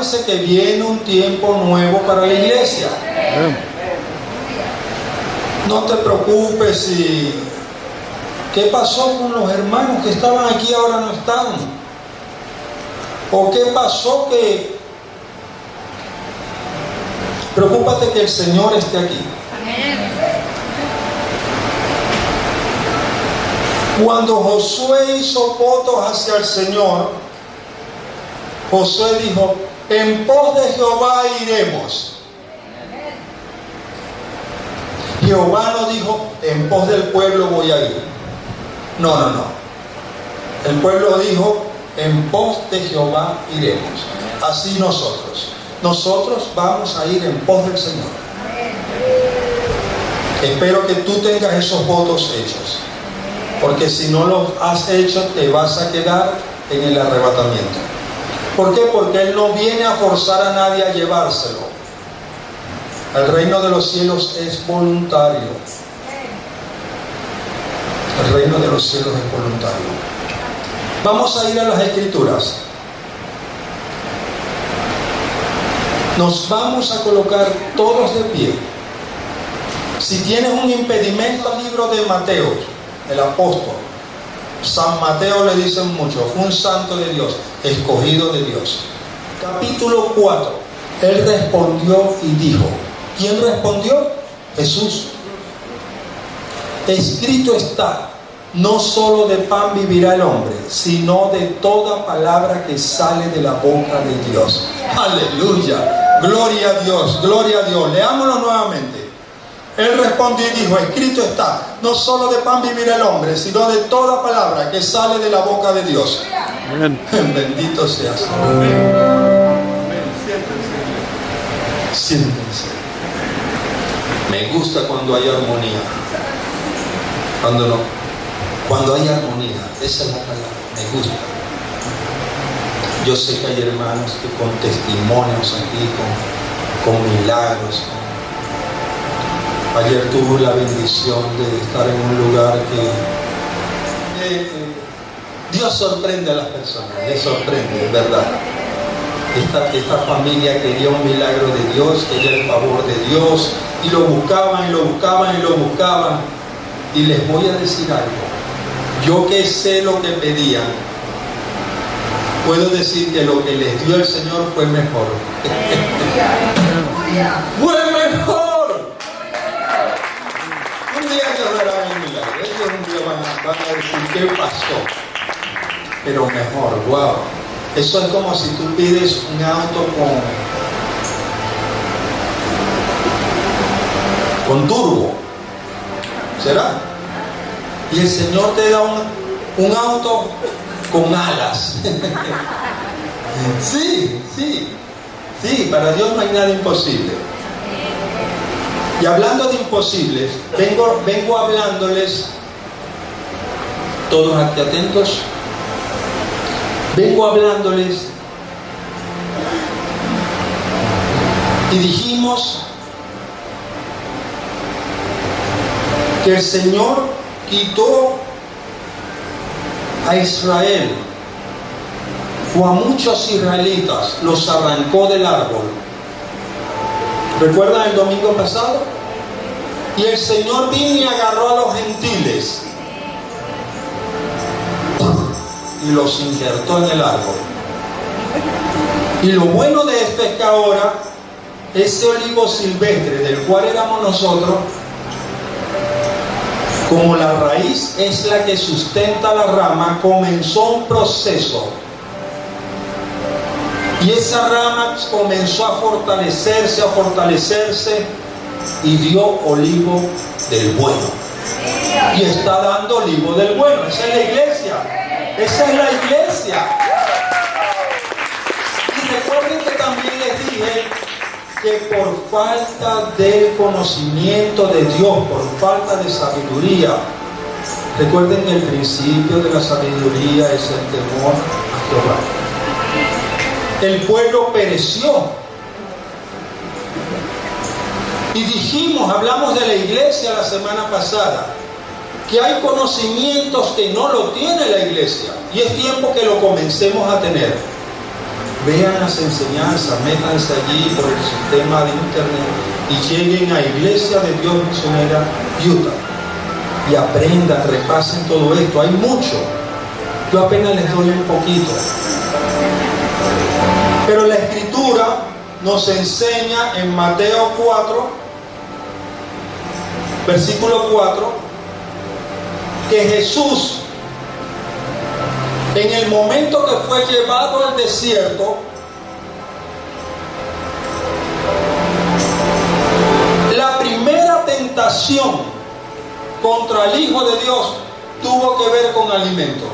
prepárense que viene un tiempo nuevo para la iglesia. No te preocupes si... ¿Qué pasó con los hermanos que estaban aquí y ahora no están? ¿O qué pasó que... Preocúpate que el Señor esté aquí. Cuando Josué hizo votos hacia el Señor, Josué dijo: en pos de Jehová iremos. Jehová no dijo: en pos del pueblo voy a ir. No. El pueblo dijo: en pos de Jehová iremos. Así nosotros vamos a ir en pos del Señor. Espero que tú tengas esos votos hechos, porque si no los has hecho te vas a quedar en el arrebatamiento. ¿Por qué? Porque Él no viene a forzar a nadie a llevárselo. El reino de los cielos es voluntario. El reino de los cielos es voluntario. Vamos a ir a las Escrituras. Nos vamos a colocar todos de pie. Si tienes un impedimento al libro de Mateo, el apóstol, San Mateo le dicen mucho, fue un santo de Dios, escogido de Dios. Capítulo 4. Él respondió y dijo. ¿Quién respondió? Jesús. Escrito está: no solo de pan vivirá el hombre, sino de toda palabra que sale de la boca de Dios. Aleluya, gloria a Dios, gloria a Dios. Leámoslo nuevamente. Él respondió y dijo: escrito está, no solo de pan vivirá el hombre, sino de toda palabra que sale de la boca de Dios. Amén. Bendito seas. Siéntense. Me gusta cuando hay armonía. Cuando hay armonía, esa es la palabra, me gusta. Yo sé que hay hermanos que con testimonios aquí, con milagros. Ayer tuve la bendición de estar en un lugar que Dios sorprende a las personas, les sorprende, es verdad. Esta familia quería un milagro de Dios, quería el favor de Dios, y lo buscaban, y lo buscaban, y lo buscaban. Y les voy a decir algo. Yo que sé lo que pedían, puedo decir que lo que les dio el Señor fue mejor. ¡Fue mejor! Un día Dios dará un milagro. Ellos un día van a decir: ¿qué pasó? Pero mejor, wow. Eso es como si tú pides un auto con turbo. ¿Será? Y el Señor te da un auto con alas. Sí, para Dios no hay nada imposible. Y hablando de imposibles, vengo hablándoles, todos aquí atentos, vengo hablándoles y dijimos que el Señor quitó a Israel, o a muchos israelitas, los arrancó del árbol. ¿Recuerdan el domingo pasado? Y el Señor vino y agarró a los gentiles y los injertó en el árbol. Y lo bueno de esto es que ahora ese olivo silvestre del cual éramos nosotros, como la raíz es la que sustenta la rama, comenzó un proceso. Y esa rama comenzó a fortalecerse y dio olivo del bueno. Y está dando olivo del bueno. Esa es la iglesia. Esa es la iglesia. Y recuerden que también les dije que por falta de conocimiento de Dios, por falta de sabiduría, recuerden que el principio de la sabiduría es el temor a Jehová. El pueblo pereció. Y dijimos, hablamos de la iglesia la semana pasada, que hay conocimientos que no lo tiene la iglesia, y es tiempo que lo comencemos a tener. vean las enseñanzas, métanse allí por el sistema de internet y lleguen a Iglesia de Dios Misionera Utah y aprendan, repasen todo esto. Hay mucho. Yo apenas les doy un poquito. Pero la Escritura nos enseña en Mateo 4, versículo 4, que Jesús, en el momento que fue llevado al desierto, la primera tentación contra el Hijo de Dios tuvo que ver con alimento.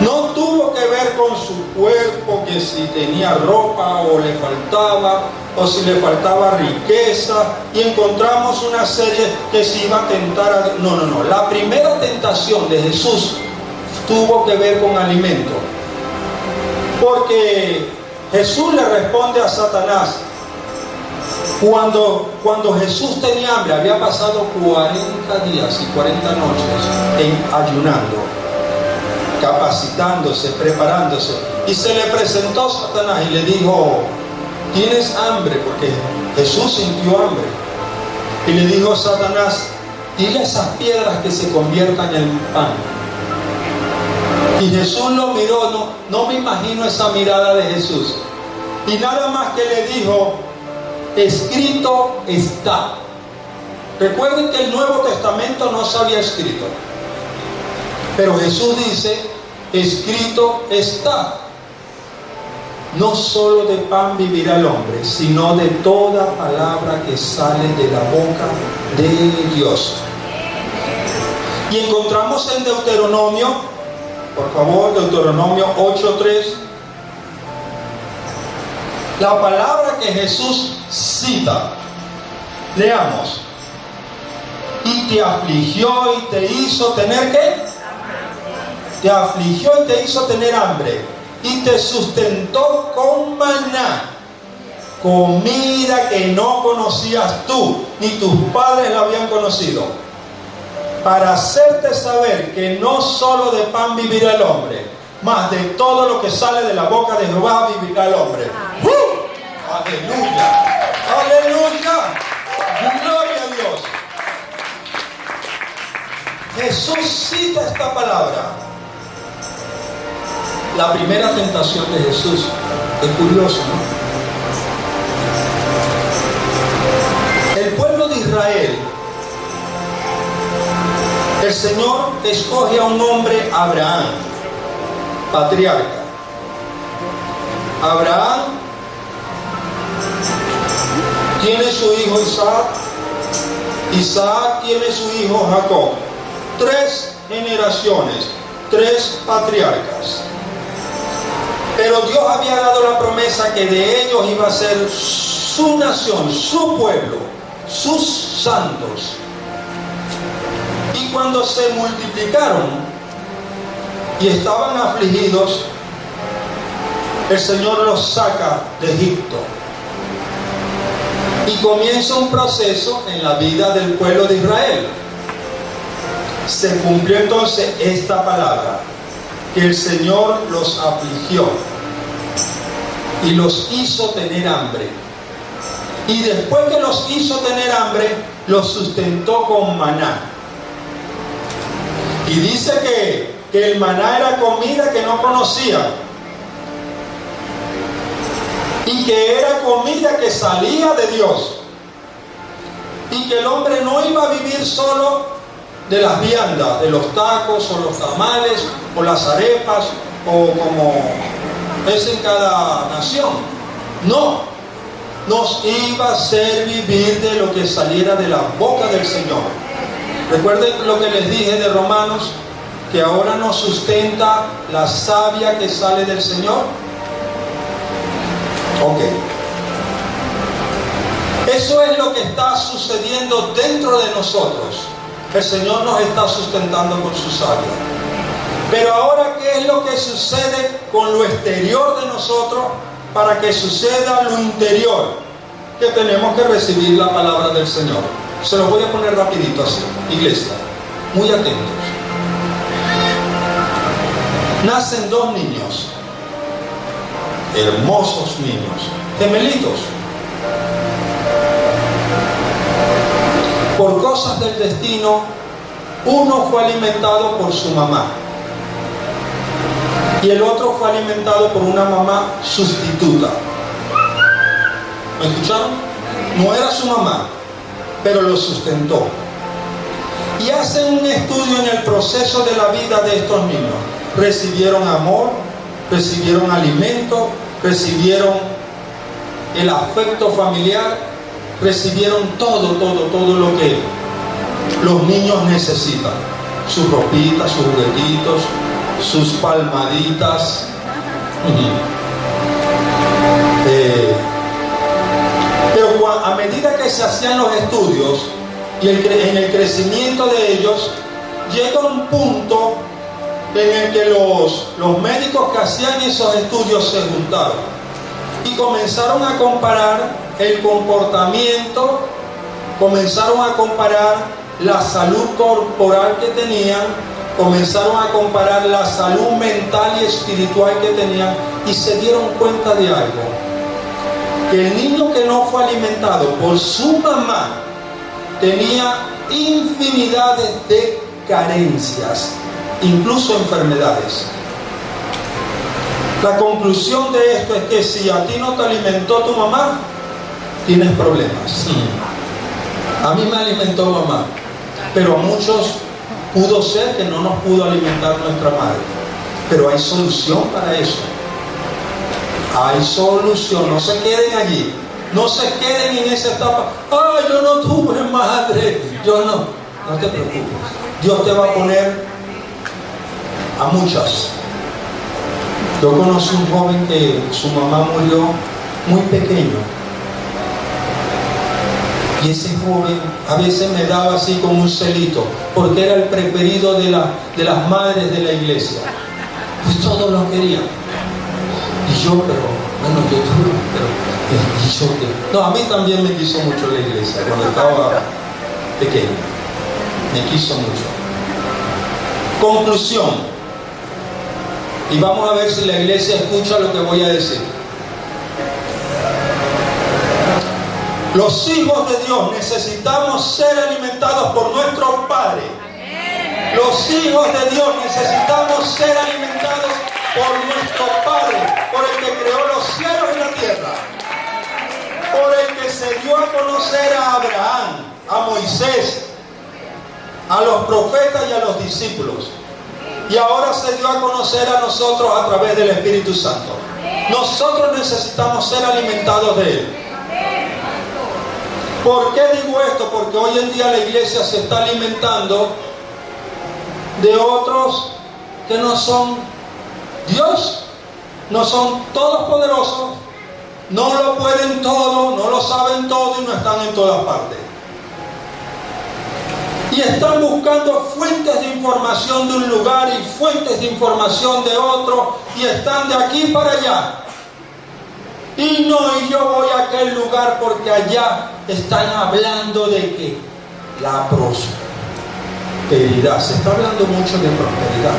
No tuvo que ver con su cuerpo, que si tenía ropa o le faltaba, o si le faltaba riqueza, y encontramos una serie que se iba a tentar a... No. La primera tentación de Jesús tuvo que ver con alimento. Porque Jesús le responde a Satanás. Cuando Jesús tenía hambre, había pasado 40 días y 40 noches ayunando, capacitándose, preparándose, y se le presentó Satanás y le dijo: ¿tienes hambre? Porque Jesús sintió hambre. Y le dijo Satanás: dile a esas piedras que se conviertan en pan. Y Jesús lo miró, no me imagino esa mirada de Jesús. Y nada más que le dijo: escrito está. Recuerden que el Nuevo Testamento no se había escrito, pero Jesús dice: escrito está. No solo de pan vivirá el hombre, sino de toda palabra que sale de la boca de Dios. Y encontramos en Deuteronomio, por favor, Deuteronomio 8:3, la palabra que Jesús cita. Leamos: y te afligió y te hizo tener ¿qué? Te afligió y te hizo tener hambre, y te sustentó con maná, comida que no conocías tú, ni tus padres la habían conocido, para hacerte saber que no solo de pan vivirá el hombre, mas de todo lo que sale de la boca de Jehová vivirá el hombre. ¡Aleluya! ¡Aleluya! ¡Gloria a Dios! Jesús cita esta palabra. La primera tentación de Jesús. Es curioso, ¿no? El pueblo de Israel, el Señor escoge a un hombre, Abraham, patriarca. Abraham tiene su hijo Isaac. Isaac tiene su hijo Jacob. 3 generaciones, 3 patriarcas. Pero Dios había dado la promesa que de ellos iba a ser su nación, su pueblo, sus santos. Y cuando se multiplicaron y estaban afligidos, el Señor los saca de Egipto. Y comienza un proceso en la vida del pueblo de Israel. Se cumplió entonces esta palabra, que el Señor los afligió y los hizo tener hambre. Y después que los hizo tener hambre, los sustentó con maná. Y dice que el maná era comida que no conocían, y que era comida que salía de Dios, y que el hombre no iba a vivir solo de las viandas, de los tacos o los tamales o las arepas o como es en cada nación. No, nos iba a hacer vivir de lo que saliera de la boca del Señor. Recuerden lo que les dije de Romanos, que ahora nos sustenta la savia que sale del Señor. Ok. Eso es lo que está sucediendo dentro de nosotros. El Señor nos está sustentando con su savia. Pero ahora, ¿qué es lo que sucede con lo exterior de nosotros para que suceda lo interior? Que tenemos que recibir la palabra del Señor. Se los voy a poner rapidito así, iglesia, muy atentos. nacen dos niños, hermosos niños, gemelitos. Por cosas del destino, uno fue alimentado por su mamá y el otro fue alimentado por una mamá sustituta. ¿Me escucharon? No era su mamá, pero lo sustentó. Y hacen un estudio en el proceso de la vida de estos niños. Recibieron amor, recibieron alimento, recibieron el afecto familiar, recibieron todo lo que los niños necesitan. Sus ropitas, sus juguetitos, sus palmaditas. Pero a medida que se hacían los estudios y en el crecimiento de ellos, llega un punto en el que los médicos que hacían esos estudios se juntaron y comenzaron a comparar el comportamiento, comenzaron a comparar la salud corporal que tenían, comenzaron a comparar la salud mental y espiritual que tenían, y se dieron cuenta de algo: que el niño que no fue alimentado por su mamá tenía infinidades de carencias, incluso enfermedades. La conclusión de esto es que si a ti no te alimentó tu mamá, tienes problemas. A mí me alimentó mamá, pero a muchos pudo ser que no nos pudo alimentar nuestra madre. Pero hay solución para eso. Hay solución. No se queden allí. No se queden en esa etapa. ¡Ay, yo no tuve madre! Yo no. No te preocupes. Dios te va a poner a muchas. Yo conocí un joven que su mamá murió muy pequeño. Y ese joven a veces me daba así como un celito, porque era el preferido de las madres de la iglesia. Pues todos lo querían. Y yo, pero, bueno, yo tuve, pero, ¿y yo qué? No, a mí también me quiso mucho la iglesia cuando estaba pequeño. Me quiso mucho. Conclusión. Y vamos a ver si la iglesia escucha lo que voy a decir. Los hijos de Dios necesitamos ser alimentados por nuestro Padre. Los hijos de Dios necesitamos ser alimentados por nuestro Padre, por el que creó los cielos y la tierra, por el que se dio a conocer a Abraham, a Moisés, a los profetas y a los discípulos. Y ahora se dio a conocer a nosotros a través del Espíritu Santo. Nosotros necesitamos ser alimentados de Él. ¿Por qué digo esto? Porque hoy en día la iglesia se está alimentando de otros que no son Dios, no son todos poderosos, no lo pueden todo, no lo saben todo y no están en todas partes. Y están buscando fuentes de información de un lugar y fuentes de información de otro, y están de aquí para allá. Y yo voy a aquel lugar porque allá están hablando de que la prosperidad, se está hablando mucho de prosperidad.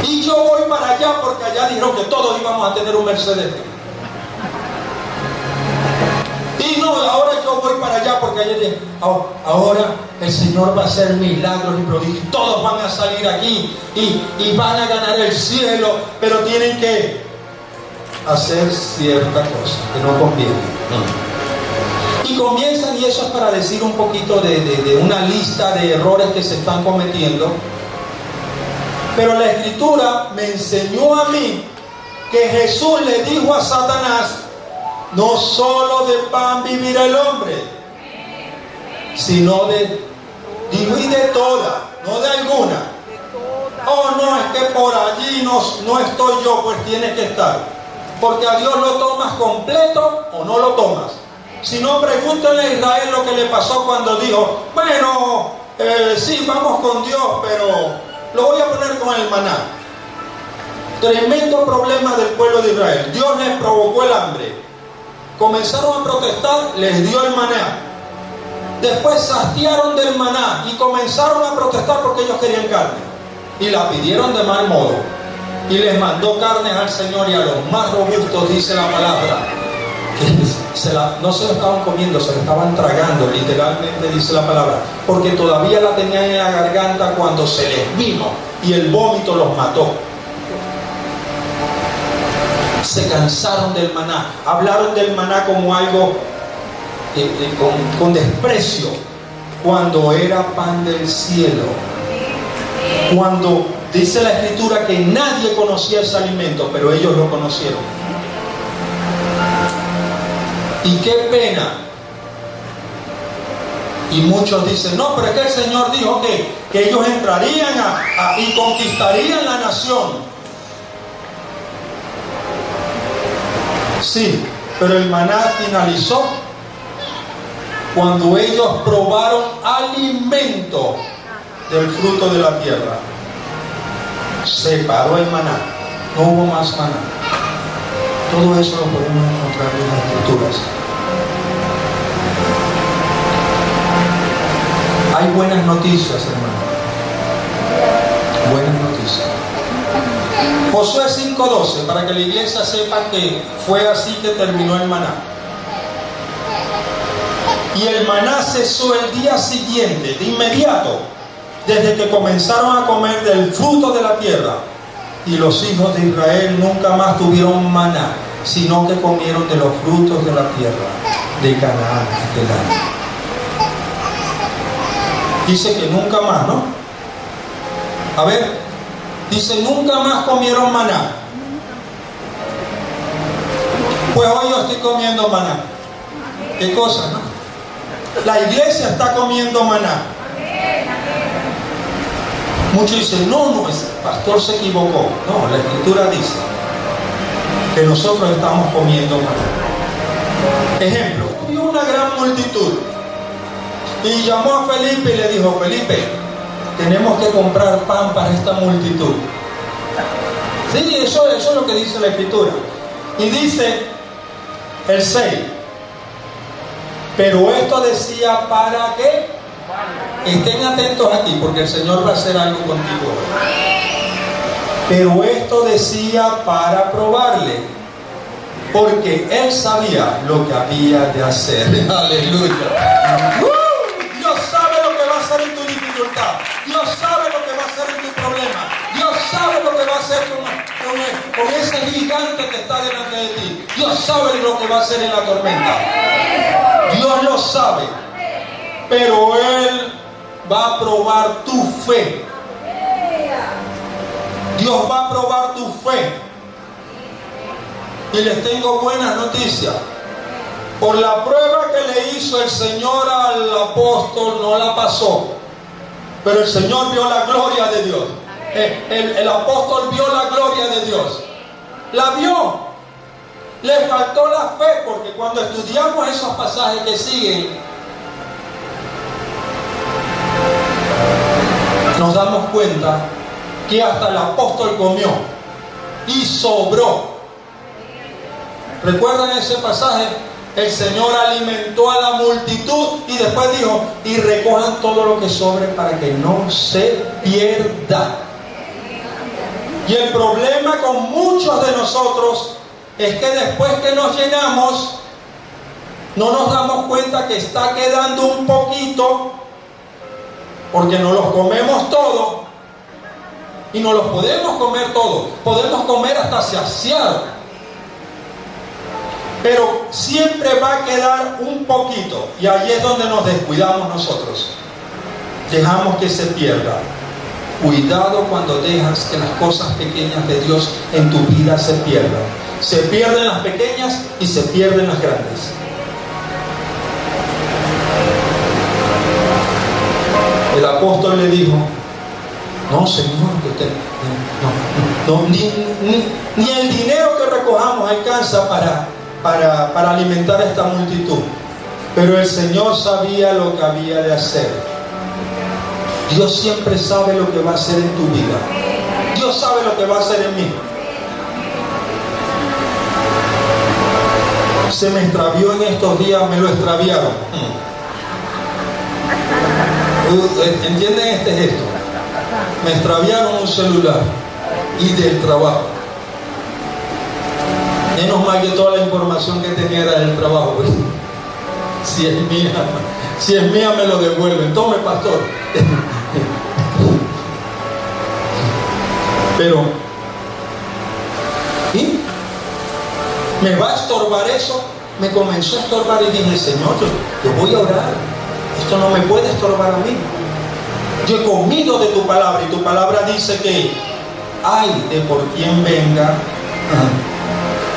Y yo voy para allá porque allá dijeron que todos íbamos a tener un Mercedes. Y ahora yo voy para allá porque ahora el Señor va a hacer milagros y prodigios. Todos van a salir aquí y van a ganar el cielo, pero tienen que hacer cierta cosa que no conviene. Y comienzan, y eso es para decir un poquito de una lista de errores que se están cometiendo. Pero la Escritura me enseñó a mí que Jesús le dijo a Satanás: no solo de pan vivirá el hombre, sino dijo, y de toda, no de alguna. Oh, no, es que por allí no estoy yo, pues tienes que estar. Porque a Dios lo tomas completo o no lo tomas. Si no, pregúntenle a Israel lo que le pasó cuando dijo: bueno, sí, vamos con Dios, pero lo voy a poner con el maná. Tremendo problema del pueblo de Israel. Dios les provocó el hambre. Comenzaron a protestar, les dio el maná. Después se hastiaron del maná y comenzaron a protestar porque ellos querían carne. y la pidieron de mal modo, y les mandó carnes al Señor, y a los más robustos, dice la palabra, que no se lo estaban comiendo, se lo estaban tragando, literalmente dice la palabra, porque todavía la tenían en la garganta cuando se les vino y el vómito los mató. Se cansaron del maná, hablaron del maná como algo con desprecio, cuando era pan del cielo, cuando dice la Escritura que nadie conocía ese alimento, pero ellos lo conocieron. Y qué pena. Y muchos dicen, no, pero es que el Señor dijo que ellos entrarían y conquistarían la nación. Sí, pero el maná finalizó cuando ellos probaron alimento del fruto de la tierra. Se paró el maná, no hubo más maná. Todo eso lo podemos encontrar en las Escrituras. Hay buenas noticias, hermano. Buenas noticias. Josué 5:12, para que la iglesia sepa que fue así que terminó el maná. Y el maná cesó el día siguiente, de inmediato, desde que comenzaron a comer del fruto de la tierra. Y los hijos de Israel nunca más tuvieron maná, sino que comieron de los frutos de la tierra, de Canaán, del año. Dice que nunca más, ¿no? A ver, dice nunca más comieron maná. Pues hoy yo estoy comiendo maná. ¿Qué cosa, no? La iglesia está comiendo maná. Muchos dicen, no, el pastor se equivocó. No, la Escritura dice que nosotros estamos comiendo maná. Ejemplo, hubo una gran multitud y llamó a Felipe y le dijo, Felipe, tenemos que comprar pan para esta multitud. Sí, eso es lo que dice la Escritura. Y dice el 6, pero esto decía para que estén atentos aquí, porque el Señor va a hacer algo contigo. Pero esto decía para probarle, porque Él sabía lo que había de hacer. Aleluya. Dios sabe lo que va a hacer en tu dificultad. Dios sabe lo que va a hacer en tu problema. Dios sabe lo que va a hacer con ese gigante que está delante de ti. Dios sabe lo que va a hacer en la tormenta. Dios lo sabe. Pero Él va a probar tu fe. Dios va a probar tu fe. Y les tengo buenas noticias. Por la prueba que le hizo el Señor al apóstol, no la pasó. Pero el Señor vio la gloria de Dios. El apóstol vio la gloria de Dios. La vio. Le faltó la fe, porque cuando estudiamos esos pasajes que siguen, nos damos cuenta que hasta el apóstol comió y sobró. ¿Recuerdan ese pasaje? El Señor alimentó a la multitud y después dijo, y recojan todo lo que sobre para que no se pierda. Y el problema con muchos de nosotros es que después que nos llenamos, no nos damos cuenta que está quedando un poquito, porque no los comemos todos. Y no los podemos comer todos. Podemos comer hasta saciar. Pero siempre va a quedar un poquito. Y ahí es donde nos descuidamos nosotros. Dejamos que se pierda. Cuidado cuando dejas que las cosas pequeñas de Dios en tu vida se pierdan. Se pierden las pequeñas y se pierden las grandes. El apóstol le dijo, no, Señor, ni el dinero que recojamos alcanza para alimentar a esta multitud. Pero el Señor sabía lo que había de hacer. Dios siempre sabe lo que va a hacer en tu vida. Dios sabe lo que va a hacer en mí. Se me extravió en estos días, me lo extraviaron. ¿Entienden este gesto? Me extraviaron un celular y del trabajo. Menos mal que toda la información que tenía era del trabajo. Pues. Si es mía me lo devuelven. Tome, pastor. Pero, ¿sí? ¿Me va a estorbar eso? Me comenzó a estorbar y dije, Señor, yo voy a orar. Esto no me puede estorbar a mí. Yo he comido de tu palabra y tu palabra dice que hay de por quien venga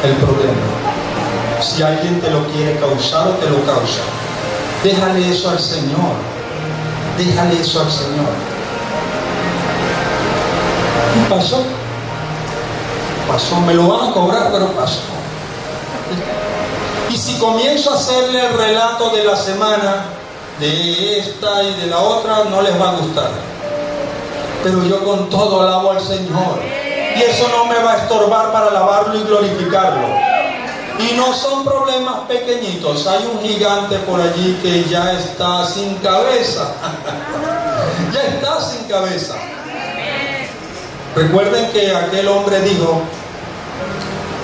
el problema. Si alguien te lo quiere causar o te lo causa, déjale eso al Señor. Déjale eso al Señor. ¿Qué pasó? Pasó, me lo van a cobrar, pero pasó. Y si comienzo a hacerle el relato de la semana, de esta y de la otra, no les va a gustar. Pero yo con todo alabo al Señor. Y eso no me va a estorbar para alabarlo y glorificarlo. Y no son problemas pequeñitos. Hay un gigante por allí que ya está sin cabeza. Ya está sin cabeza. Recuerden que aquel hombre dijo: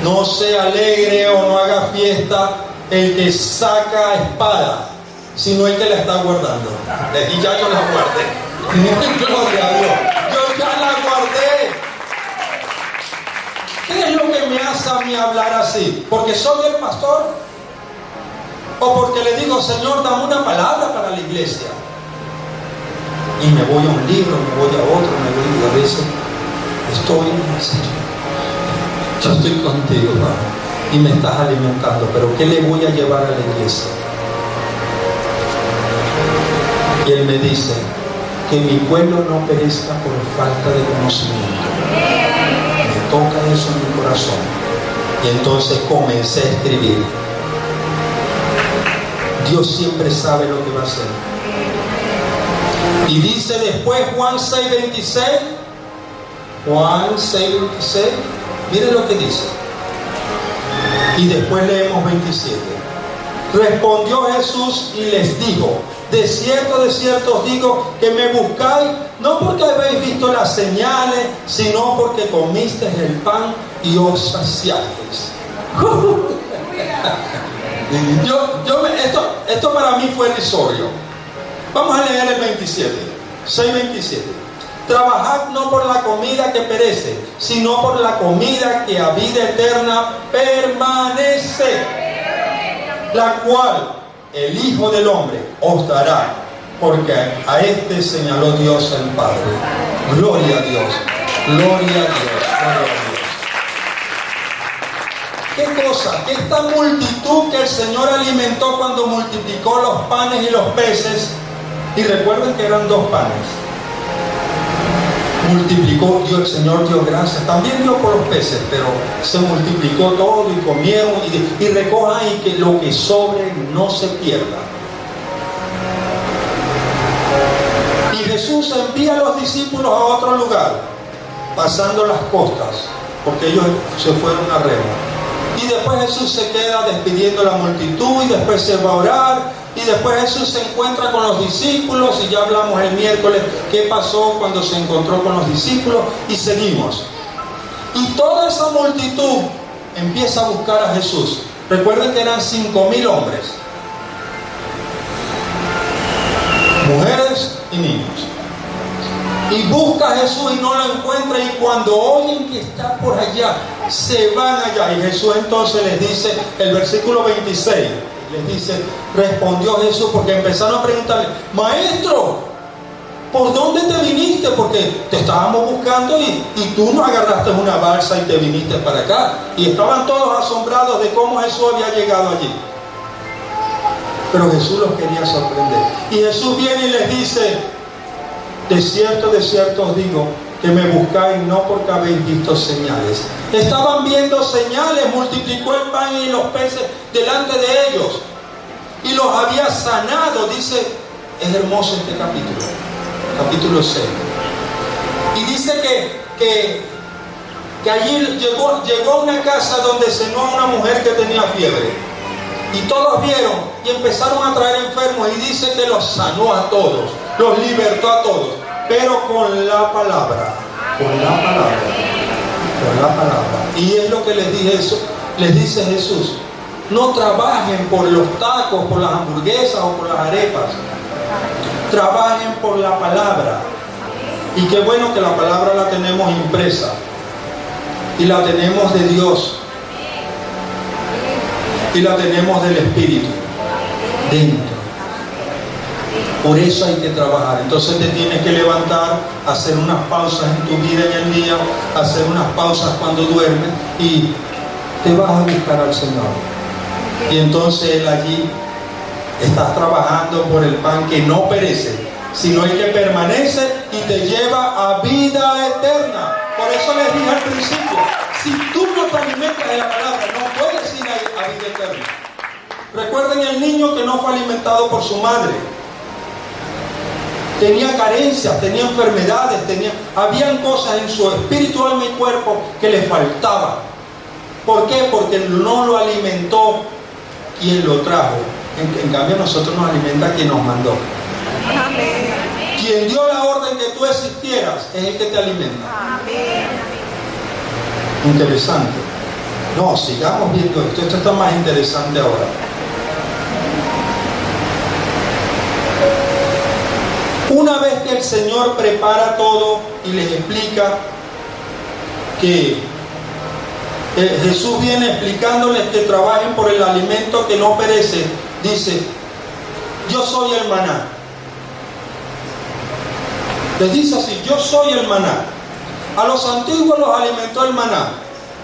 no se alegre o no haga fiesta el que saca espada, sino el que la está guardando. Y ya yo la guardé. Gloria a Dios. Yo ya la guardé. ¿Qué es lo que me hace a mí hablar así? ¿Porque soy el pastor? ¿O porque le digo, Señor, dame una palabra para la iglesia? Y me voy a un libro, me voy a otro, me voy a veces. Yo estoy contigo, hermano, y me estás alimentando, pero ¿qué le voy a llevar a la iglesia? Y él me dice que mi pueblo no perezca por falta de conocimiento. Me toca eso en mi corazón. Y entonces comencé a escribir. Dios siempre sabe lo que va a hacer. Y dice después Juan 6:26. Juan 6:26. Miren lo que dice. Y después leemos 27. Respondió Jesús y les dijo: de cierto os digo que me buscáis, no porque habéis visto las señales, sino porque comisteis el pan y os saciasteis. Esto para mí fue irrisorio. Vamos a leer el 27. 6:27. Trabajad no por la comida que perece, sino por la comida que a vida eterna permanece, la cual el Hijo del Hombre os dará, porque a este señaló Dios el Padre. Gloria a Dios, gloria a Dios, gloria a Dios. ¿Qué cosa? Que esta multitud que el Señor alimentó cuando multiplicó los panes y los peces, y recuerden que eran 2 panes, multiplicó, el Señor dio gracias, también dio por los peces, pero se multiplicó todo y comieron y recojan y que lo que sobre no se pierda. Y Jesús envía a los discípulos a otro lugar, pasando las costas, porque ellos se fueron a remo. Y después Jesús se queda despidiendo a la multitud y después se va a orar. Y después Jesús se encuentra con los discípulos y ya hablamos el miércoles qué pasó cuando se encontró con los discípulos y seguimos. Y toda esa multitud empieza a buscar a Jesús. Recuerden que eran 5,000 hombres, mujeres y niños. Y busca a Jesús y no lo encuentra, y cuando oyen que está por allá, se van allá. Y Jesús entonces les dice, el versículo 26, les dice, respondió Jesús, porque empezaron a preguntarle: maestro, ¿por dónde te viniste? Porque te estábamos buscando y tú no agarraste una balsa y te viniste para acá. Y estaban todos asombrados de cómo Jesús había llegado allí. Pero Jesús los quería sorprender. Y Jesús viene y les dice: de cierto os digo que me buscáis no porque habéis visto señales. Estaban viendo señales, multiplicó el pan y los peces delante de ellos y los había sanado. Dice, es hermoso este capítulo, capítulo 6. Y dice que allí llegó a una casa donde cenó a una mujer que tenía fiebre. Y todos vieron y empezaron a traer enfermos, y dice que los sanó a todos, los libertó a todos. pero con la palabra. Con la palabra. Con la palabra. Y es lo que les dice Jesús. No trabajen por los tacos, por las hamburguesas o por las arepas. Trabajen por la palabra. Y qué bueno que la palabra la tenemos impresa. Y la tenemos de Dios. Y la tenemos del Espíritu. Dentro. Por eso hay que trabajar. Entonces te tienes que levantar, hacer unas pausas en tu vida en el día, hacer unas pausas cuando duermes y te vas a buscar al Señor. Y entonces Él allí estás trabajando por el pan que no perece, sino el que permanece y te lleva a vida eterna. Por eso les dije al principio, si tú no te alimentas de la palabra, no puedes ir a vida eterna. Recuerden el niño que no fue alimentado por su madre. Tenía carencias, tenía enfermedades, habían cosas en su espíritu, alma y cuerpo que le faltaban. ¿Por qué? Porque no lo alimentó quien lo trajo. En cambio nosotros nos alimenta quien nos mandó. Amén. Quien dio la orden que tú existieras es el que te alimenta. Amén. Interesante. No, sigamos viendo esto. Esto está más interesante ahora. Una vez que el Señor prepara todo y les explica que Jesús viene explicándoles que trabajen por el alimento que no perece, dice, yo soy el maná. Les dice así, yo soy el maná. A los antiguos los alimentó el maná.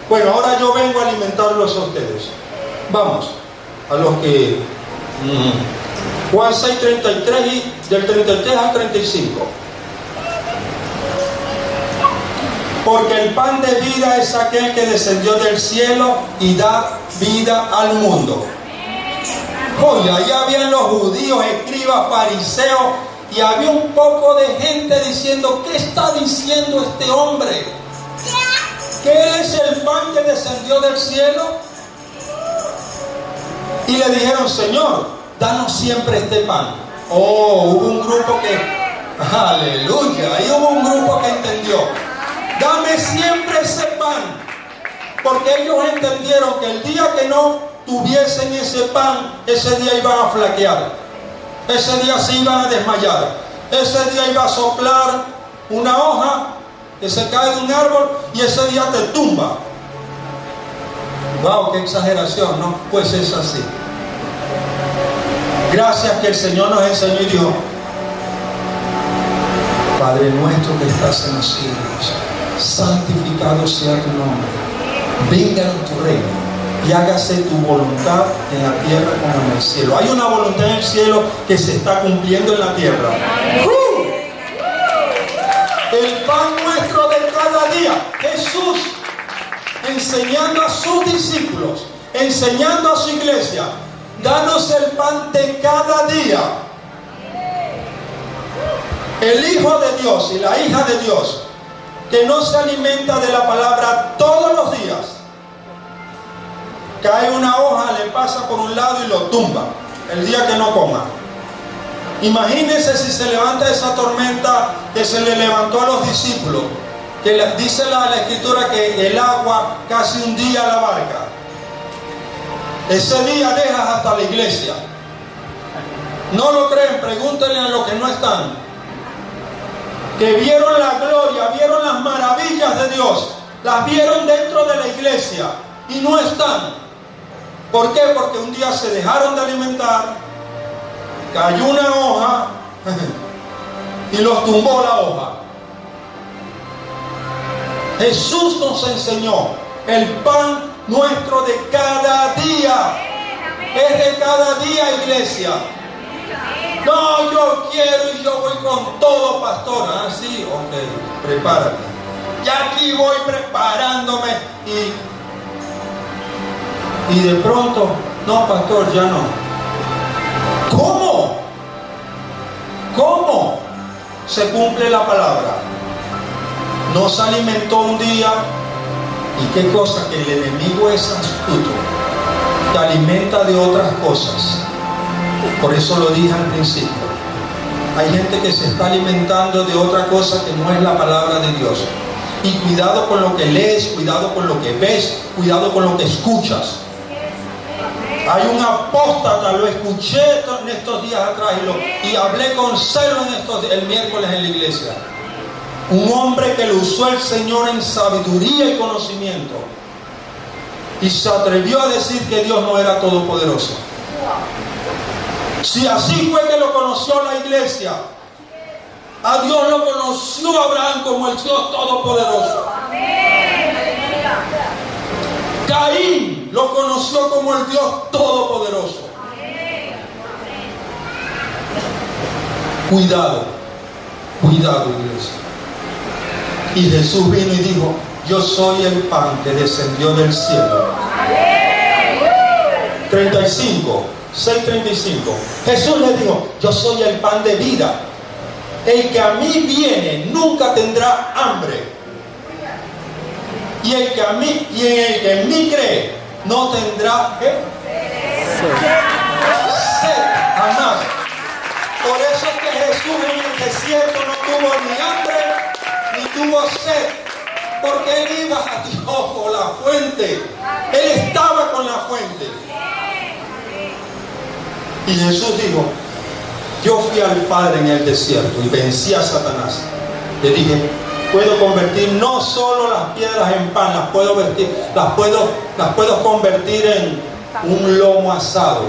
Bueno, ahora yo vengo a alimentarlos a ustedes. Vamos, a los que... Juan 6:33 y del 33 al 35. Porque el pan de vida es aquel que descendió del cielo y da vida al mundo. Oye, allá habían los judíos, escribas, fariseos, y había un poco de gente diciendo, ¿qué está diciendo este hombre? ¿Qué es el pan que descendió del cielo? Y le dijeron, Señor, danos siempre este pan. Oh, hubo un grupo que, aleluya, ahí hubo un grupo que entendió. Dame siempre ese pan. Porque ellos entendieron que el día que no tuviesen ese pan, ese día iban a flaquear. Ese día se iban a desmayar. Ese día iba a soplar una hoja que se cae de un árbol y ese día te tumba. Wow, qué exageración, ¿no? Pues es así. Gracias que el Señor nos enseñó y dijo, Padre nuestro que estás en los cielos, santificado sea tu nombre, venga tu reino y hágase tu voluntad en la tierra como en el cielo. Hay una voluntad en el cielo que se está cumpliendo en la tierra. El pan nuestro de cada día, Jesús enseñando a sus discípulos, enseñando a su iglesia, danos el pan de cada día. El Hijo de Dios y la hija de Dios, que no se alimenta de la palabra todos los días, cae una hoja, le pasa por un lado y lo tumba el día que no coma. Imagínense si se levanta esa tormenta que se le levantó a los discípulos, que dice la escritura que el agua casi hundía la barca. Ese día dejas hasta la iglesia. ¿No lo creen? Pregúntenle a los que no están, que vieron la gloria, vieron las maravillas de Dios, las vieron dentro de la iglesia y no están. ¿Por qué? Porque un día se dejaron de alimentar, cayó una hoja y los tumbó la hoja. Jesús nos enseñó el pan nuestro de cada día. Es de cada día, iglesia. No, yo quiero y yo voy con todo, pastor. Ah, sí, ok, prepárate. Ya aquí voy preparándome y de pronto, no, pastor, ya no. ¿Cómo? ¿Cómo se cumple la palabra? No se alimentó un día. Y qué cosa, que el enemigo es astuto, te alimenta de otras cosas. Por eso lo dije al principio, Hay gente que se está alimentando de otra cosa que no es la palabra de Dios. Y cuidado con lo que lees, cuidado con lo que ves, cuidado con lo que escuchas. Hay un apóstata, lo escuché en estos días atrás y hablé con celo el miércoles en la iglesia. Un hombre que lo usó el Señor en sabiduría y conocimiento. Y se atrevió a decir que Dios no era todopoderoso. Si así fue que lo conoció la iglesia, a Dios lo conoció Abraham como el Dios todopoderoso. Caín lo conoció como el Dios todopoderoso. Cuidado, cuidado, iglesia. Y Jesús vino y dijo: yo soy el pan que descendió del cielo. 6:35. Jesús le dijo: yo soy el pan de vida. El que a mí viene nunca tendrá hambre. Y el que en mí cree no tendrá sed jamás. Por eso es que Jesús en el desierto no tuvo ni hambre ni tuvo sed, porque él iba a Dios por la fuente. Él estaba con la fuente. Y Jesús dijo: yo fui al Padre en el desierto y vencí a Satanás. Le dije: puedo convertir no solo las piedras en pan, las puedo convertir en un lomo asado,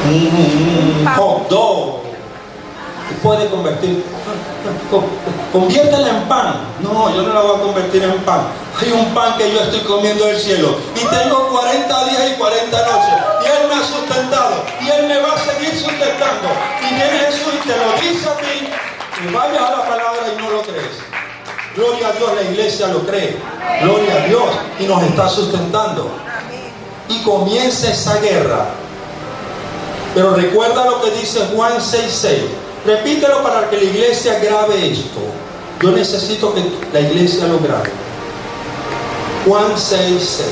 un hot dog. Puede convertir, conviértela en pan. No, yo no la voy a convertir en pan. Hay un pan que yo estoy comiendo del cielo y tengo 40 días y 40 noches y Él me ha sustentado y Él me va a seguir sustentando. Y viene Jesús y te lo dice a ti y vayas a la palabra y no lo crees. Gloria a Dios, la iglesia lo cree. Gloria a Dios, y nos está sustentando. Y comienza esa guerra. Pero recuerda lo que dice Juan 6:6. Repítelo para que la iglesia grabe esto. Yo necesito que la iglesia lo grabe. Juan 6:6.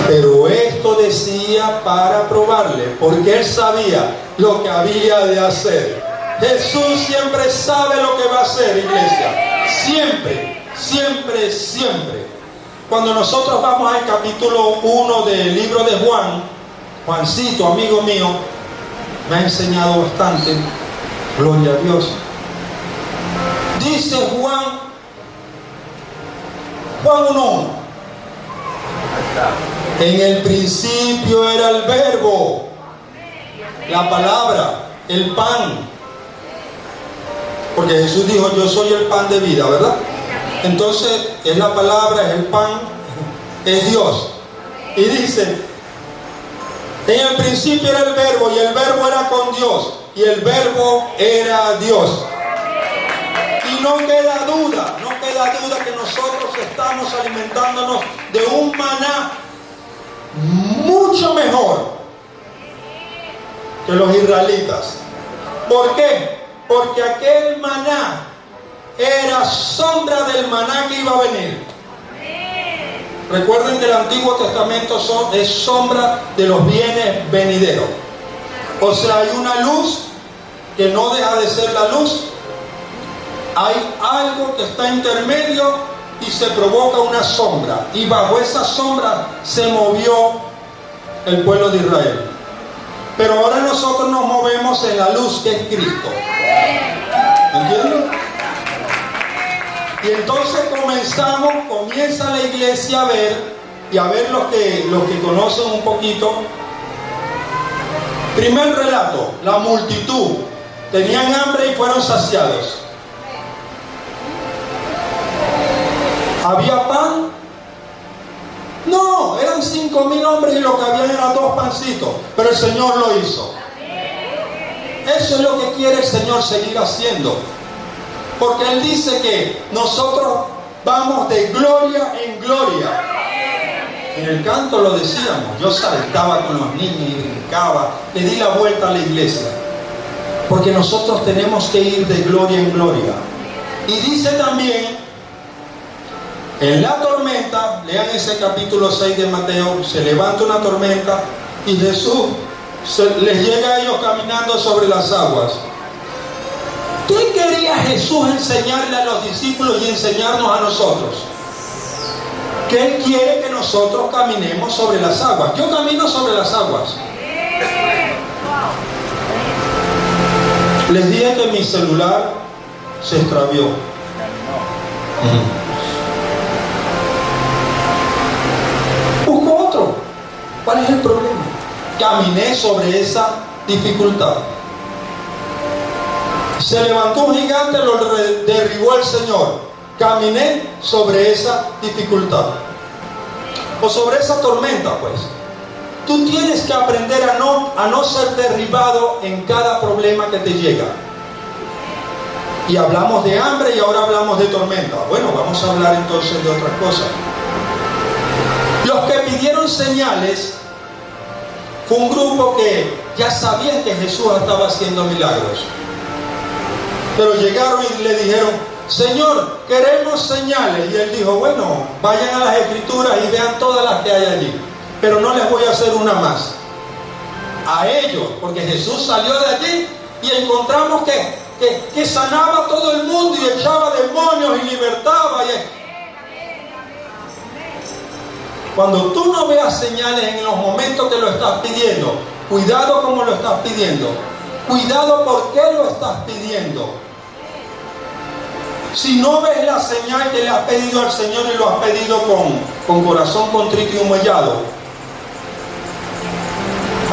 Pero esto decía para probarle, porque él sabía lo que había de hacer. Jesús siempre sabe lo que va a hacer, iglesia. Siempre, siempre, siempre. Cuando nosotros vamos al capítulo 1 del libro de Juan, Juancito, amigo mío, me ha enseñado bastante. Gloria a Dios. Dice Juan 1:1. En el principio era el verbo, la palabra, el pan. Porque Jesús dijo: yo soy el pan de vida, ¿verdad? Entonces es la palabra, es el pan, es Dios. Y dice: en el principio era el verbo, y el verbo era con Dios, y el verbo era Dios. Y no queda duda que nosotros estamos alimentándonos de un maná mucho mejor que los israelitas. ¿Por qué? Porque aquel maná era sombra del maná que iba a venir. Recuerden que el Antiguo Testamento es sombra de los bienes venideros. O sea, hay una luz que no deja de ser la luz. Hay algo que está intermedio y se provoca una sombra. Y bajo esa sombra se movió el pueblo de Israel. Pero ahora nosotros nos movemos en la luz que es Cristo. ¿Entienden? Y entonces comienza la iglesia a ver, y a ver los que conocen un poquito. Primer relato: la multitud. Tenían hambre y fueron saciados. ¿Había pan? No, eran 5,000 hombres y lo que habían eran 2 pancitos. Pero el Señor lo hizo. Eso es lo que quiere el Señor seguir haciendo. Porque Él dice que nosotros vamos de gloria en gloria. En el canto lo decíamos. Yo saltaba con los niños y brincaba. Le di la vuelta a la iglesia. Porque nosotros tenemos que ir de gloria en gloria. Y dice también En la tormenta, lean ese capítulo 6 de Mateo, se levanta una tormenta y Jesús les llega a ellos caminando sobre las aguas. ¿Qué quería Jesús enseñarle a los discípulos y enseñarnos a nosotros? Que Él quiere que nosotros caminemos sobre las aguas. Yo camino sobre las aguas. Les dije que mi celular se extravió. Busco otro. ¿Cuál es el problema? Caminé sobre esa dificultad. Se levantó un gigante, lo derribó el Señor. Caminé sobre esa dificultad. O sobre esa tormenta, pues. Tú tienes que aprender a no ser derribado en cada problema que te llega. Y hablamos de hambre y ahora hablamos de tormenta. Bueno, vamos a hablar entonces de otras cosas. Los que pidieron señales fue un grupo que ya sabían que Jesús estaba haciendo milagros. Pero llegaron y le dijeron: Señor, queremos señales. Y Él dijo: bueno, vayan a las Escrituras y vean todas las que hay allí, pero no les voy a hacer una más. A ellos, porque Jesús salió de allí y encontramos que sanaba a todo el mundo y echaba demonios y libertaba. Cuando tú no veas señales en los momentos que lo estás pidiendo, cuidado cómo lo estás pidiendo, cuidado por qué lo estás pidiendo. Si no ves la señal que le has pedido al Señor y lo has pedido con corazón contrito y humillado,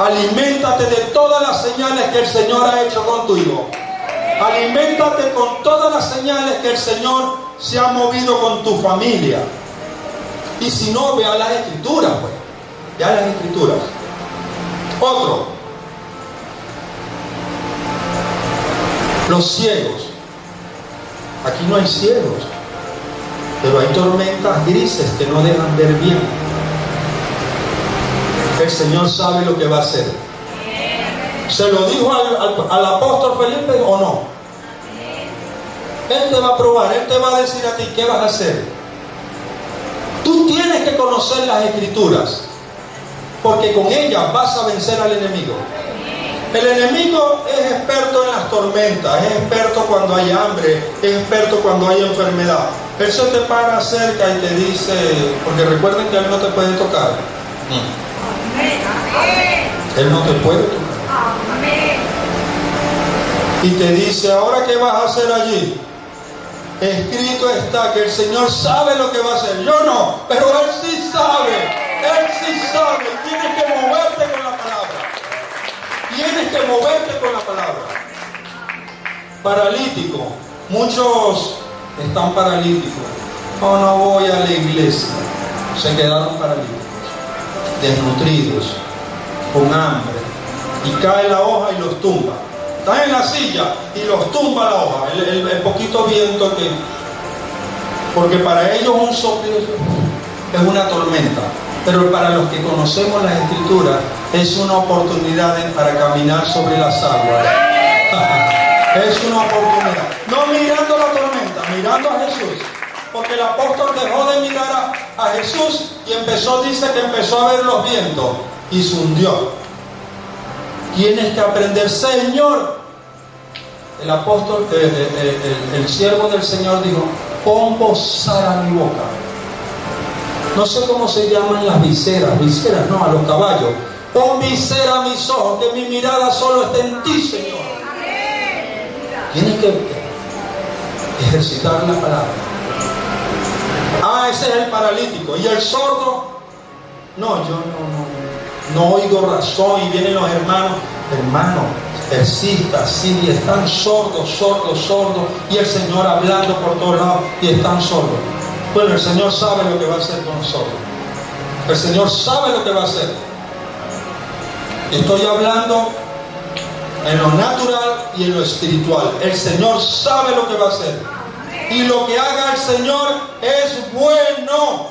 aliméntate de todas las señales que el Señor ha hecho contigo. Aliméntate con todas las señales que el Señor se ha movido con tu familia. Y si no, ve a las Escrituras, pues. Ve a las Escrituras. Otro. Los ciegos. Aquí no hay ciegos, pero hay tormentas grises que no dejan ver bien. El Señor sabe lo que va a hacer. ¿Se lo dijo al apóstol Felipe o no? Él te va a probar, Él te va a decir a ti qué vas a hacer. Tú tienes que conocer las Escrituras, porque con ellas vas a vencer al enemigo. El enemigo es experto en las tormentas, es experto cuando hay hambre, es experto cuando hay enfermedad. Él se te para cerca y te dice, porque recuerden que Él no te puede tocar. Él no te puede tocar. Y te dice: ¿ahora qué vas a hacer allí? Escrito está que el Señor sabe lo que va a hacer. Yo no, pero Él sí sabe. Él sí sabe. Tienes que moverte con la palabra. Tienes que moverte con la palabra. Paralítico. Muchos están paralíticos. Oh, no voy a la iglesia. Se quedaron paralíticos, desnutridos, con hambre. Y cae la hoja y los tumba. Están en la silla y los tumba la hoja. El poquito viento que... Porque para ellos un soplo es una tormenta. Pero para los que conocemos las Escrituras, es una oportunidad para caminar sobre las aguas. Es una oportunidad. No mirando la tormenta, mirando a Jesús. Porque el apóstol dejó de mirar a Jesús y dice que empezó a ver los vientos y se hundió. Tienes que aprender, Señor. El apóstol, el siervo del Señor dijo: pon bozal a mi boca. No sé cómo se llaman las viseras, no, a los caballos. Pon visera a mis ojos, que mi mirada solo está en ti, Señor. Tienes que ejercitar la palabra. Ese es el paralítico. ¿Y el sordo? No, yo no oigo razón. Y vienen los hermanos: persista, sí, están sordos. Y el Señor hablando por todos lados y están sordos. Bueno, el Señor sabe lo que va a hacer con nosotros. El Señor sabe lo que va a hacer. Estoy hablando en lo natural y en lo espiritual. El Señor sabe lo que va a hacer. Y lo que haga el Señor es bueno.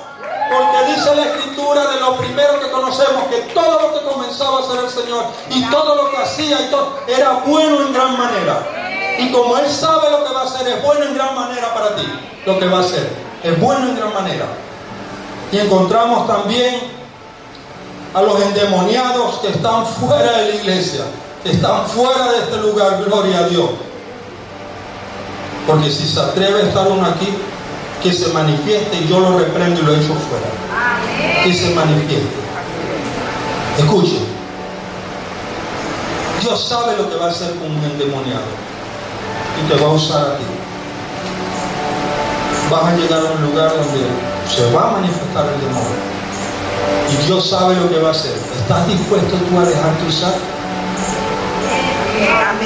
Porque dice la Escritura, de lo primero que conocemos, que todo lo que comenzaba a hacer el Señor y todo lo que hacía y todo era bueno en gran manera. Y como Él sabe lo que va a hacer, es bueno en gran manera para ti lo que va a hacer. Es bueno en gran manera. Y encontramos también a los endemoniados que están fuera de la iglesia, que están fuera de este lugar, gloria a Dios. Porque si se atreve a estar uno aquí, que se manifieste, y yo lo reprendo y lo echo fuera. Que se manifieste. Escuche, Dios sabe lo que va a hacer con un endemoniado y te va a usar a ti. Vas a llegar a un lugar donde se va a manifestar el demonio y Dios sabe lo que va a hacer. ¿Estás dispuesto tú a dejarte usar?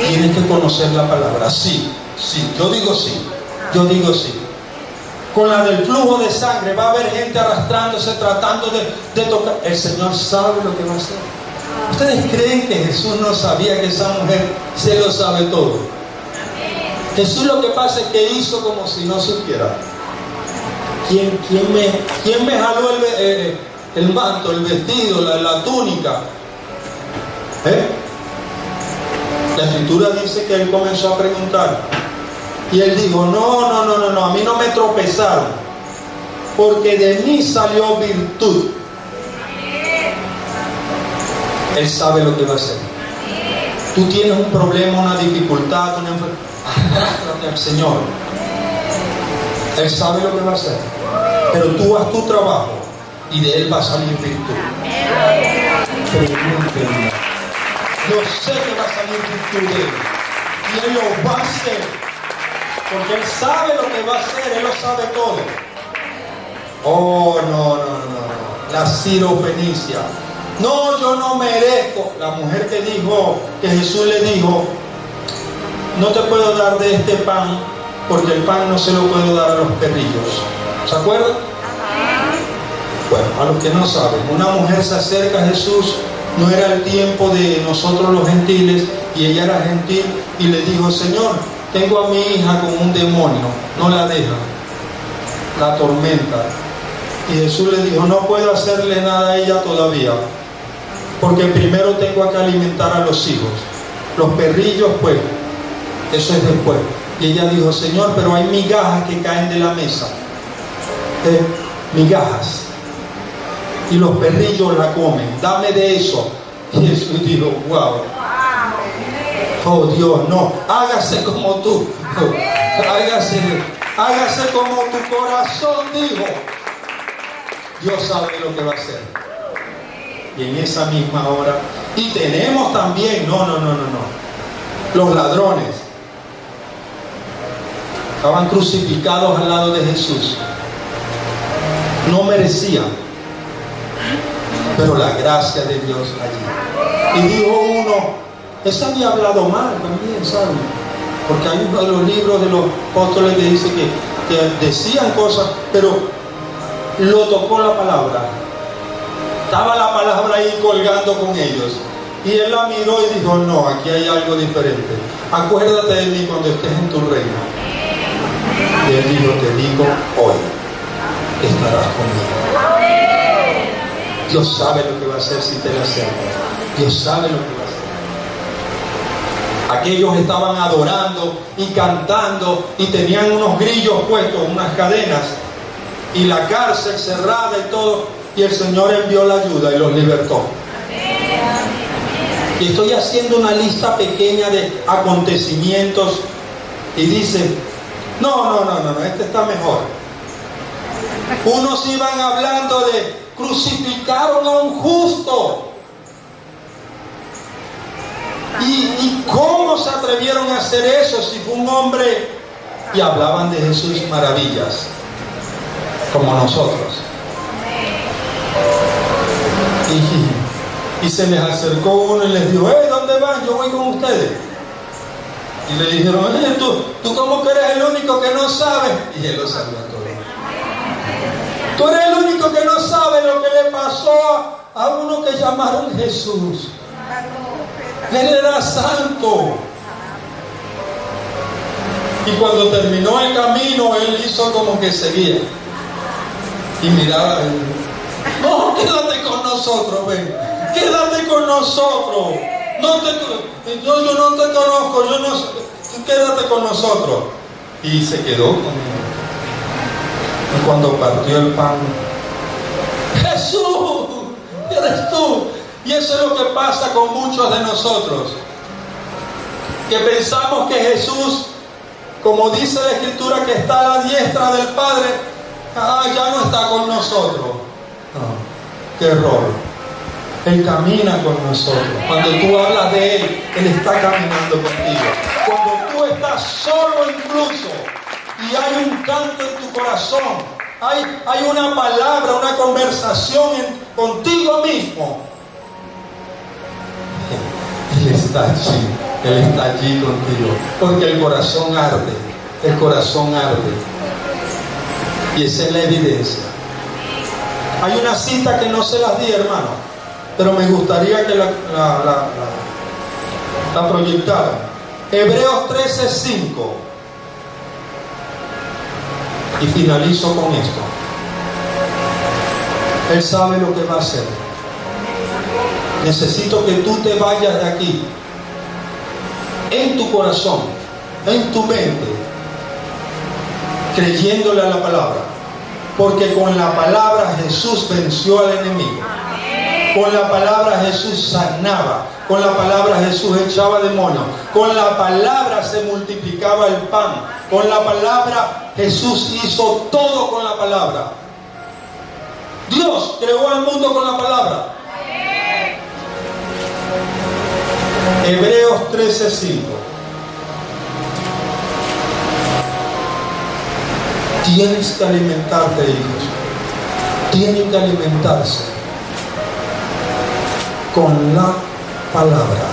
Tienes que conocer la palabra. Sí, yo digo sí. Con la del flujo de sangre va a haber gente arrastrándose, tratando de tocar. El Señor sabe lo que va a hacer. ¿Ustedes creen que Jesús no sabía que esa mujer se lo sabe todo? Jesús lo que pasa es que hizo como si no supiera. ¿Quién me jaló el manto, el vestido, la túnica? La Escritura dice que él comenzó a preguntar. Y él dijo, no, a mí no me tropezaron, porque de mí salió virtud. Él sabe lo que va a hacer. Tú tienes un problema, una dificultad, una enfermedad, arrástrate al Señor. Él sabe lo que va a hacer. Pero tú haz tu trabajo y de él va a salir virtud. Yo sé que va a salir virtud de él. Y él lo va a hacer. Porque él sabe lo que va a hacer, él lo sabe todo. Oh, no. La Sirofenicia. No, yo no merezco. La mujer que dijo, que Jesús le dijo, no te puedo dar de este pan, porque el pan no se lo puedo dar a los perrillos. ¿Se acuerdan? Bueno, a los que no saben, una mujer se acerca a Jesús, no era el tiempo de nosotros los gentiles, y ella era gentil, y le dijo, Señor, tengo a mi hija con un demonio, no la deja, la atormenta. Y Jesús le dijo, no puedo hacerle nada a ella todavía, porque primero tengo que alimentar a los hijos. Los perrillos, pues, eso es después. Y ella dijo, Señor, pero hay migajas que caen de la mesa. Migajas. Y los perrillos la comen. Dame de eso. Y Jesús dijo, wow. Oh Dios, no. Hágase como tú. Hágase como tu corazón dijo. Dios sabe lo que va a hacer. Y en esa misma hora. Y tenemos también, no. Los ladrones. Estaban crucificados al lado de Jesús. No merecían. Pero la gracia de Dios allí. Y dijo uno, ese había hablado mal también, ¿saben? Porque hay uno de los libros de los apóstoles que dice que decían cosas, pero lo tocó la palabra. Estaba la palabra ahí colgando con ellos. Y él la miró y dijo, no, aquí hay algo diferente. Acuérdate de mí cuando estés en tu reino. Y él dijo, te digo hoy, estarás conmigo. Dios sabe lo que va a hacer si te le acercas. Dios sabe lo que va a hacer. Aquellos estaban adorando y cantando y tenían unos grillos puestos, unas cadenas, y la cárcel cerrada y todo, y el Señor envió la ayuda y los libertó. Y estoy haciendo una lista pequeña de acontecimientos y dice, no, este está mejor. Unos iban hablando de crucificaron a un justo. ¿Y cómo se atrevieron a hacer eso si fue un hombre? Y hablaban de Jesús maravillas, como nosotros. Y se les acercó uno y les dijo, ¿dónde van? Yo voy con ustedes. Y le dijeron, ¿tú cómo que eres el único que no sabe? Y él lo sabía todo. Tú eres el único que no sabe lo que le pasó a uno que llamaron Jesús. Él era santo. Y cuando terminó el camino, él hizo como que seguía. Y miraba, no, quédate con nosotros, ven. Quédate con nosotros. Yo no te conozco, yo no sé. Quédate con nosotros. Y se quedó conmigo. Y cuando partió el pan, Jesús, eres tú. Y eso es lo que pasa con muchos de nosotros, que pensamos que Jesús, como dice la Escritura, que está a la diestra del Padre, ya no está con nosotros. No, qué error. Él camina con nosotros. Cuando tú hablas de Él, Él está caminando contigo. Cuando tú estás solo incluso y hay un canto en tu corazón, hay una palabra, una conversación contigo mismo, Él está allí. Él está allí contigo. Porque el corazón arde. El corazón arde. Y esa es la evidencia. Hay una cita que no se las di, hermano, pero me gustaría que la proyectaran. Hebreos 13:5. Y finalizo con esto. Él sabe lo que va a hacer. Necesito que tú te vayas de aquí, en tu corazón, en tu mente, creyéndole a la palabra. Porque con la palabra Jesús venció al enemigo. Con la palabra Jesús sanaba. Con la palabra Jesús echaba demonios. Con la palabra se multiplicaba el pan. Con la palabra Jesús hizo todo con la palabra. Dios creó al mundo con la palabra. Hebreos 13:5. Tienes que alimentarte, hijos. Tienen que alimentarse con la palabra.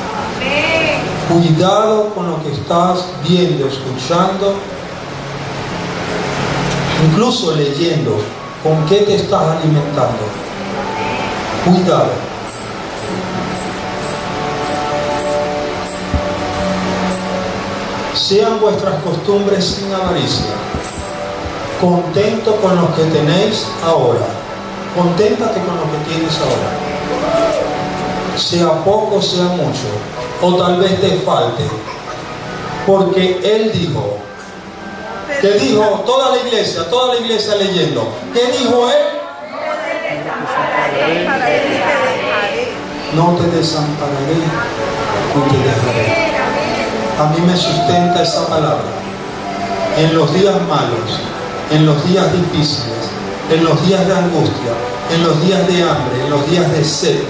Cuidado con lo que estás viendo, escuchando, incluso leyendo. ¿Con qué te estás alimentando? Cuidado. Sean vuestras costumbres sin avaricia. Contento con lo que tenéis ahora. Conténtate con lo que tienes ahora. Sea poco, sea mucho. O tal vez te falte. Porque Él dijo. ¿Qué dijo? Toda la iglesia leyendo. ¿Qué dijo Él? No te desampararé, no te dejaré. A mí me sustenta esa palabra. En los días malos, en los días difíciles, en los días de angustia, en los días de hambre, en los días de sed,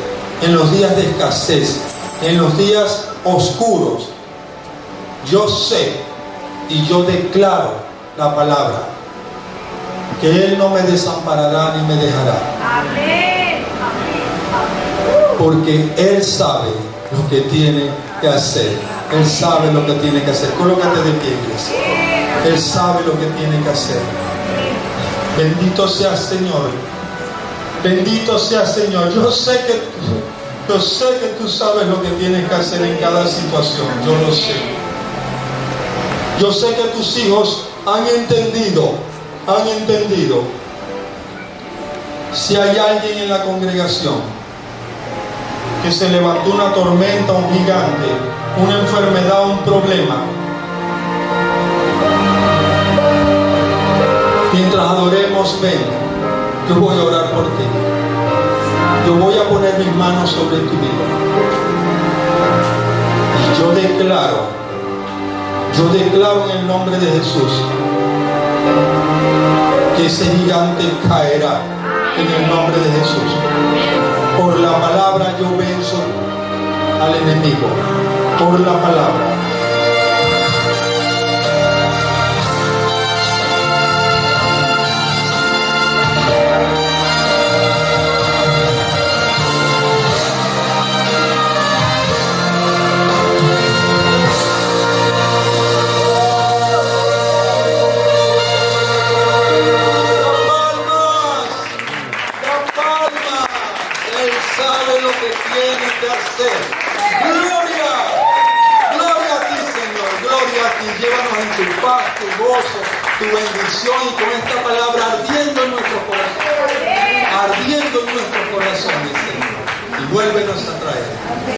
en los días de escasez, en los días oscuros, yo sé y yo declaro la palabra, que Él no me desamparará ni me dejará. Porque Él sabe lo que tiene que hacer. Él sabe lo que tiene que hacer. Colócate de pie, iglesia. Él sabe lo que tiene que hacer. Bendito sea Señor. Bendito sea Señor. Yo sé que tú sabes lo que tienes que hacer en cada situación. Yo lo sé. Yo sé que tus hijos han entendido. Si hay alguien en la congregación que se levantó una tormenta, un gigante, una enfermedad, un problema, mientras adoremos, ven, yo voy a orar por ti. Yo voy a poner mis manos sobre tu vida. Y yo declaro en el nombre de Jesús que ese gigante caerá en el nombre de Jesús. Por la palabra yo venzo al enemigo. Por la palabra. Llévanos en tu paz, tu gozo, tu bendición, y con esta palabra ardiendo en nuestros corazones, Señor, y vuélvenos a traer.